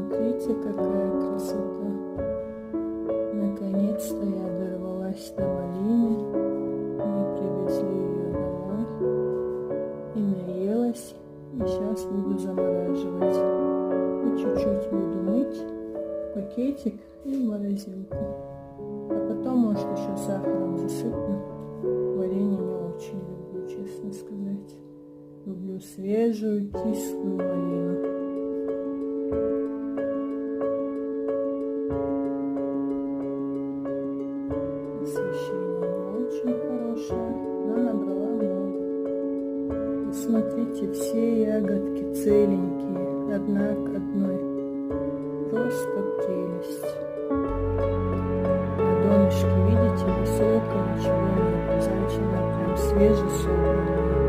Смотрите, какая красота. Наконец-то я дорвалась до малины. Мы привезли ее домой. И наелась. И сейчас буду замораживать. И чуть-чуть буду мыть в пакетик и в морозилку. А потом, может, еще сахаром засыпну. Варенье не очень люблю, честно сказать. Люблю свежую, кислую малину. Освещение не очень хорошее, но набрала много. Посмотрите, все ягодки целенькие, одна к одной. Просто прелесть. На донышке, видите, высокая, ничего нет. Значит, она прям свежесобранная.